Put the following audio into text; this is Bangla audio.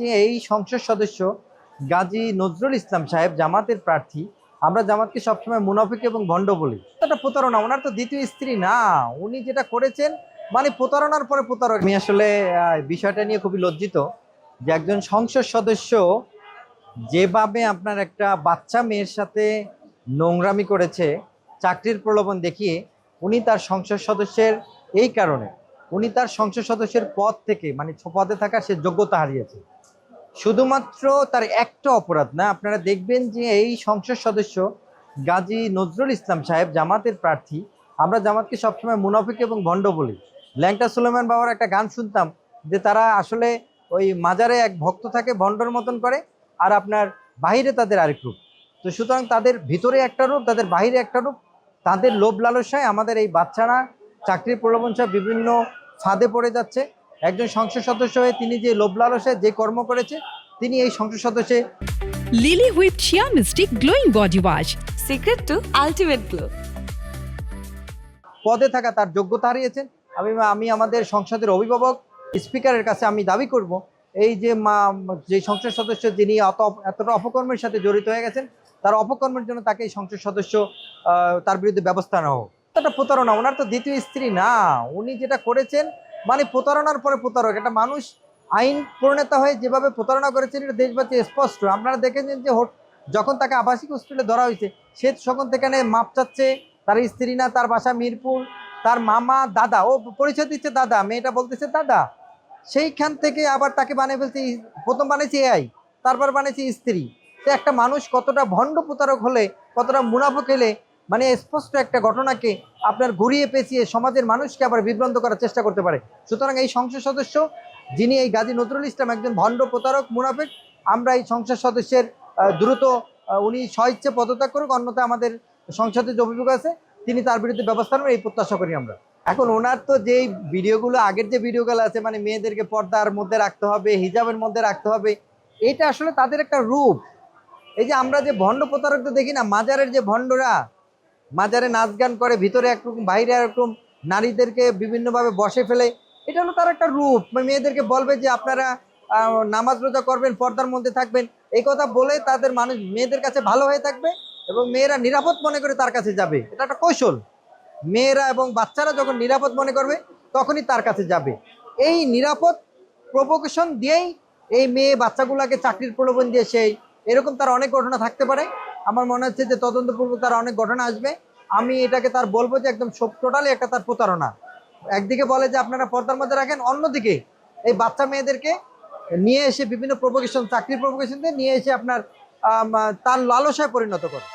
যে এই সংসদ সদস্য গাজী নজরুল ইসলাম সাহেব জামাতের প্রার্থী। আমরা জামাতকে সবসময় মুনাফিক এবং ভণ্ড বলি। এটা প্রতারণা, ওনার তো দ্বিতীয় স্ত্রী না। উনি যেটা করেছেন মানে প্রতারণার পরে প্রতারক। আমি আসলে বিষয়টা নিয়ে খুবই লজ্জিত যে একজন সংসদ সদস্য যেভাবে আপনার একটা বাচ্চা মেয়ের সাথে নোংরামি করেছে, চাকরির প্রলোভন দেখিয়ে উনি তার সংসদ সদস্যের এই কারণে উনি তার সংসদ সদস্যের পদ থেকে মানে পদে থাকার সে যোগ্যতা হারিয়েছে। শুধুমাত্র তার একটা অপরাধ না, আপনারা দেখবেন যে এই সংসদ সদস্য গাজী নজরুল ইসলাম সাহেব জামাতের প্রার্থী। আমরা জামাতকে সবসময় মুনাফিক এবং ভণ্ড বলি। ল্যাংটা সুলেমান বাবার একটা গান শুনতাম যে তারা আসলে ওই মাজারে এক ভক্ত থাকে ভণ্ডর মতন করে, আর আপনার বাহিরে তাদের আরেক রূপ। তো সুতরাং তাদের ভিতরে একটা রূপ, তাদের বাহিরে একটা রূপ। তাদের লোভ লালসায় আমাদের এই বাচ্চারা চাকরির প্রলোভন সহ বিভিন্ন ফাঁদে পড়ে যাচ্ছে। একজন সংসদ সদস্য হয়ে তিনি যে লোভ লালসায় যে কর্ম করেছে, তিনি এই সংসদ সদস্যে lily whip shea mystic glowing body wash, secret to ultimate glow. পদে থাকা তার যোগ্যতা হারিয়েছেন। আমি আমাদের সংসদের অভিভাবক স্পিকারের কাছে আমি দাবি করব, এই যে সংসদ সদস্য যিনি এতটা অপকর্মের সাথে জড়িত হয়ে গেছেন, তার অপকর্মের জন্য তাকে এই সংসদ সদস্য তার বিরুদ্ধে ব্যবস্থা নেওয়া হোক। এটা প্রতারণা, ওনার তো দ্বিতীয় স্ত্রী না। উনি যেটা করেছেন মানে প্রতারণার পরে প্রতারক। একটা মানুষ আইন প্রণেতা হয়ে যেভাবে প্রতারণা করেছেন এটা দেশবাসী স্পষ্ট। আপনারা দেখেছেন যে যখন তাকে আবাসিক হোস্টেলে ধরা হয়েছে, সে তখন থেকে মাপ চাচ্ছে। তার স্ত্রী না, তার বাসা মিরপুর, তার মামা দাদা, ও পরিচয় দিচ্ছে দাদা, মেয়েটা বলতেছে দাদা। সেইখান থেকে আবার তাকে বানিয়ে ফেলছে, প্রথম বানিয়েছে এআই, তারপর বানিয়েছে স্ত্রী। তো একটা মানুষ কতটা ভণ্ড প্রতারক হলে, কতটা মুনাফিক হলে মানে স্পষ্ট একটা ঘটনাকে আপনার ঘুরিয়ে পেঁচিয়ে সমাজের মানুষকে আবার বিভ্রান্ত করার চেষ্টা করতে পারে। সুতরাং এই সংসদ সদস্য যিনি এই গাজী নজরুল ইসলাম একজন ভণ্ড প্রতারক মুনাফিক। আমরা এই সংসদ সদস্যের দ্রুত উনি স্বইচ্ছে পদত্যাগ করুক, অন্যথায় আমাদের সংসদে যে অভিযোগ আছে তিনি তার বিরুদ্ধে ব্যবস্থা নেবেন এই প্রত্যাশা করি আমরা। এখন ওনার তো যেই ভিডিওগুলো, আগের যে ভিডিওগুলো আছে মানে মেয়েদেরকে পর্দার মধ্যে রাখতে হবে, হিজাবের মধ্যে রাখতে হবে, এটা আসলে তাদের একটা রূপ। এই যে আমরা যে ভণ্ড প্রতারকদের দেখি না, মাজারের যে ভণ্ডরা মাজারে নাচ গান করে, ভিতরে একরকম বাইরে একরকম, নারীদেরকে বিভিন্নভাবে বসে ফেলে, এটা হলো তার একটা রূপ। মেয়েদেরকে বলবে যে আপনারা নামাজ রোজা করবেন, পর্দার মধ্যে থাকবেন, এই কথা বলে তাদের মানুষ মেয়েদের কাছে ভালো হয়ে থাকবে এবং মেয়েরা নিরাপদ মনে করে তার কাছে যাবে। এটা একটা কৌশল। মেয়েরা এবং বাচ্চারা যখন নিরাপদ মনে করবে তখনই তার কাছে যাবে। এই নিরাপদ প্রভোকেশন দিয়েই এই মেয়ে বাচ্চাগুলোকে চাকরির প্রলোভন দিয়ে সেই এরকম তার অনেক ঘটনা থাকতে পারে। আমার মনে হচ্ছে যে তদন্তপূর্বক তার অনেক ঘটনা আসবে। আমি এটাকে তার বলবো যে একদম টোটালি একটা তার প্রতারণা। একদিকে বলে যে আপনারা পর্দার মধ্যে রাখেন, অন্যদিকে এই বাচ্চা মেয়েদেরকে নিয়ে এসে বিভিন্ন প্রভোকেশন, চাকরির প্রভোকেশন দিয়ে নিয়ে এসে আপনার তার লালসায় পরিণত করে।